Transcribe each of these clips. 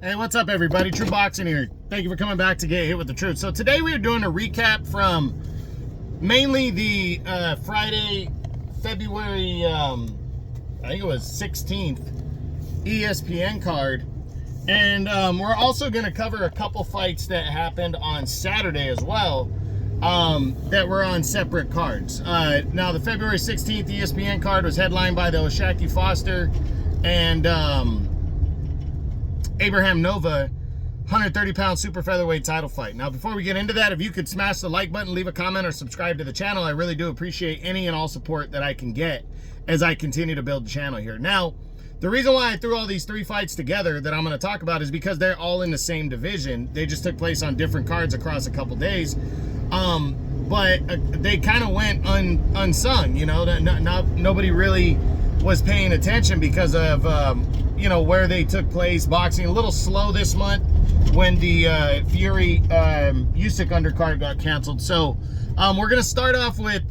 Hey, what's up, everybody? True Boxing here. Thank you for coming back to Get Hit with the Truth. So today we are doing a recap from mainly the Friday, February, I think it was 16th, ESPN card. And we're also going to cover a couple fights that happened on Saturday as well that were on separate cards. Now, the February 16th ESPN card was headlined by the O'Shaquie Foster and Abraham Nova 130-pound super featherweight title fight. Now, before we get into that, if you could smash the like button, leave a comment, or subscribe to the channel, I really do appreciate any and all support that I can get as I continue to build the channel here. Now, the reason why I threw all these three fights together that I'm going to talk about is because they're all in the same division. They just took place on different cards across a couple days. But they kind of went unsung, you know. Nobody really was paying attention because of you know, where they took place. Boxing a little slow this month when the Fury Usyk undercard got canceled. So we're gonna start off with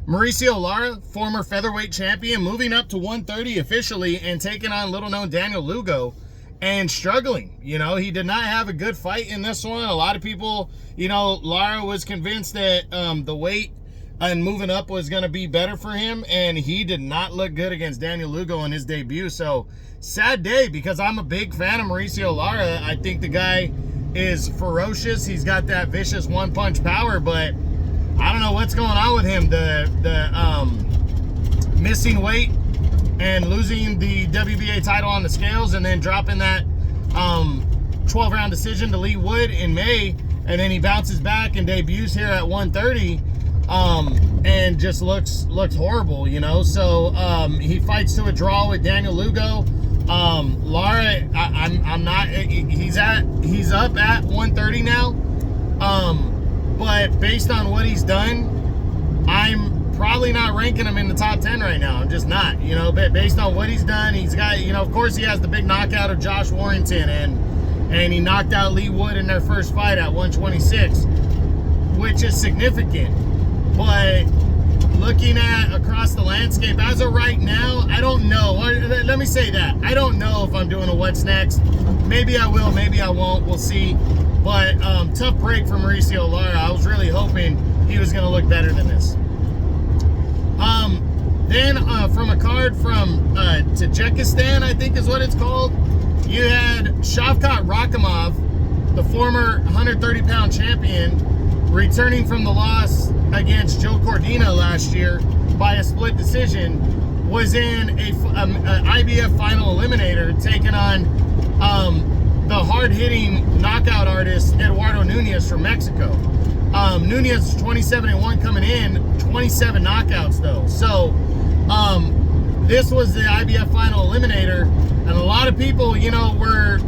Mauricio Lara, former featherweight champion, moving up to 130 officially and taking on little-known Daniel Lugo and struggling. You know, he did not have a good fight in this one. A lot of people, you know, Lara was convinced that the weight and moving up was going to be better for him, and he did not look good against Daniel Lugo in his debut. So sad day, because I'm a big fan of Mauricio Lara. I think the guy is ferocious. He's got that vicious one-punch power, but I don't know what's going on with him. The missing weight and losing the WBA title on the scales, and then dropping that 12-round decision to Lee Wood in May, and then he bounces back and debuts here at 130. And just looks horrible, you know. So he fights to a draw with Daniel Lugo. Lara, I'm not. He's up at 130 now. But based on what he's done, I'm probably not ranking him in the top 10 right now. I'm just not, you know. But based on what he's done, he's got, you know, of course he has the big knockout of Josh Warrington, and he knocked out Lee Wood in their first fight at 126, which is significant. But looking at across the landscape, as of right now, I don't know. Let me say that. I don't know if I'm doing a what's next. Maybe I will, maybe I won't. We'll see. But tough break for Mauricio Lara. I was really hoping he was going to look better than this. Then from a card from Tajikistan, I think is what it's called, you had Shavkat Rakhimov, the former 130-pound champion, returning from the loss against Joe Cordina last year by a split decision, was in a IBF final eliminator, taking on the hard-hitting knockout artist Eduardo Nunez from Mexico. Nunez 27-1 coming in, 27 knockouts though. So this was the IBF final eliminator, and a lot of people, you know, were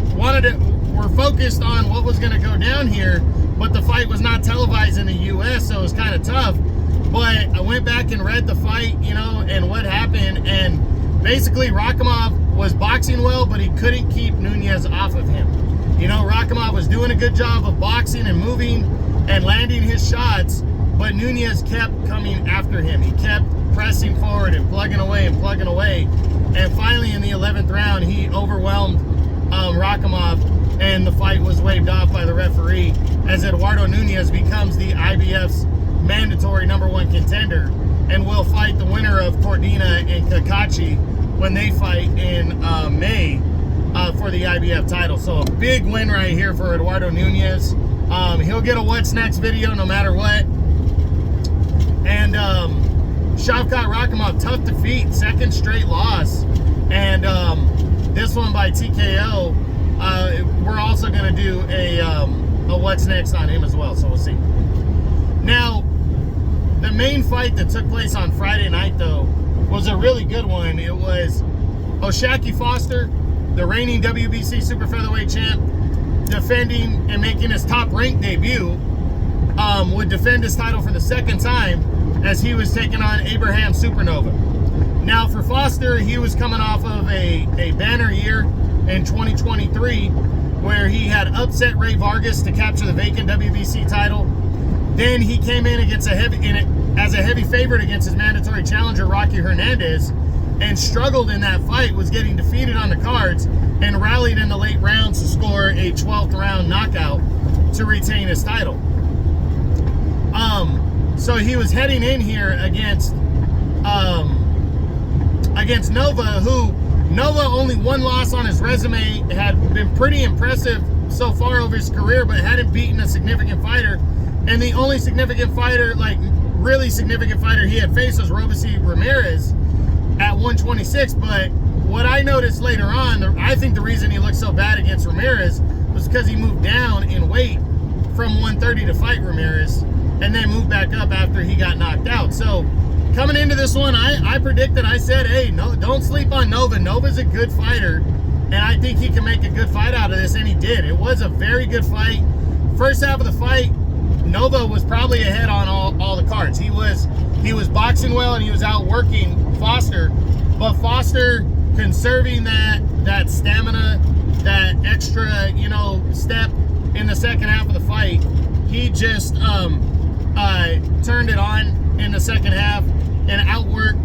focused on what was going to go down here. But the fight was not televised in the U.S., so it was kind of tough. But I went back and read the fight, you know, and what happened. And basically, Rakhimov was boxing well, but he couldn't keep Nunez off of him. You know, Rakhimov was doing a good job of boxing and moving and landing his shots, but Nunez kept coming after him. He kept pressing forward and plugging away. And finally, in the 11th round, he overwhelmed Rakhimov, and the fight was waved off by the referee as Eduardo Nunez becomes the IBF's mandatory #1 contender and will fight the winner of Cordina and Kakachi when they fight in May for the IBF title. So a big win right here for Eduardo Nunez. He'll get a what's next video no matter what. And Shavkat Rakhimov, tough defeat, second straight loss, and this one by TKO. We're also going to do a what's next on him as well, so we'll see. Now, the main fight that took place on Friday night, though, was a really good one. It was O'Shaquie Foster, the reigning WBC super featherweight champ, defending and making his top-ranked debut, would defend his title for the second time as he was taking on Abraham Supernova. Now, for Foster, he was coming off of a banner year in 2023, where he had upset Ray Vargas to capture the vacant WBC title. Then he came in against as a heavy favorite against his mandatory challenger Rocky Hernandez, and struggled in that fight, was getting defeated on the cards, and rallied in the late rounds to score a 12th round knockout to retain his title. So he was heading in here against Nova, who Nova only one loss on his resume, had been pretty impressive so far over his career, but hadn't beaten a significant fighter. And the only significant fighter, like really significant fighter he had faced was Robeisy Ramirez at 126. But what I noticed later on, I think the reason he looked so bad against Ramirez was because he moved down in weight from 130 to fight Ramirez, and then moved back up after he got knocked out. So coming into this one, I predicted, I said, hey, no, don't sleep on Nova. Nova's a good fighter, and I think he can make a good fight out of this, and he did. It was a very good fight. First half of the fight, Nova was probably ahead on all the cards. He was boxing well, and he was outworking Foster, but Foster conserving that stamina, that extra, step in the second half of the fight, he just turned it on in the second half and outworked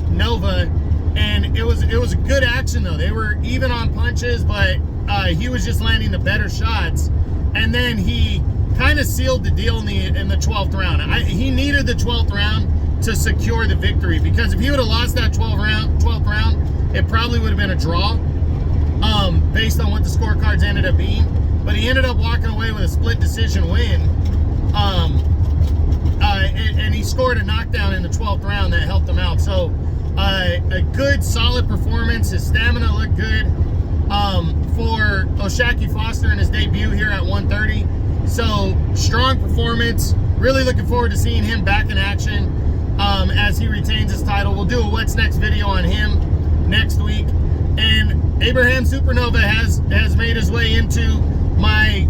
Nova. And it was a good action though. They were even on punches, but he was just landing the better shots. And then he kind of sealed the deal in the 12th round. He needed the 12th round to secure the victory, because if he would have lost that 12th round, it probably would have been a draw, based on what the scorecards ended up being. But he ended up walking away with a split decision win. And he scored a knockdown in the 12th round that helped him out. So a good, solid performance. His stamina looked good for O'Shaquie Foster in his debut here at 130. So strong performance. Really looking forward to seeing him back in action as he retains his title. We'll do a What's Next video on him next week. And Abraham Supernova has made his way into my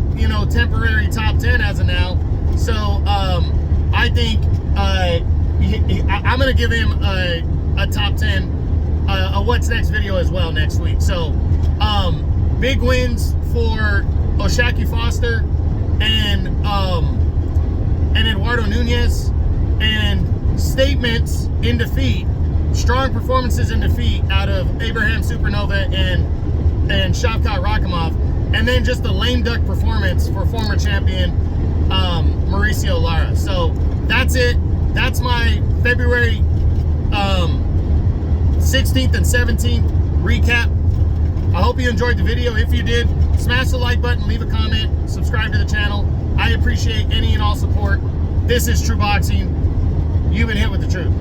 temporary top 10 as of now. So I think I'm gonna give him a top 10, a What's Next video as well next week. So big wins for O'Shaquie Foster and Eduardo Nunez, and statements in defeat, strong performances in defeat out of Abraham Supernova and Shavkat Rakhimov, and then just a lame duck performance for former champion Mauricio Lara. So that's it. That's my February 16th and 17th recap. I hope you enjoyed the video. If you did, smash the like button, leave a comment, subscribe to the channel. I appreciate any and all support. This is True Boxing. You've been hit with the truth.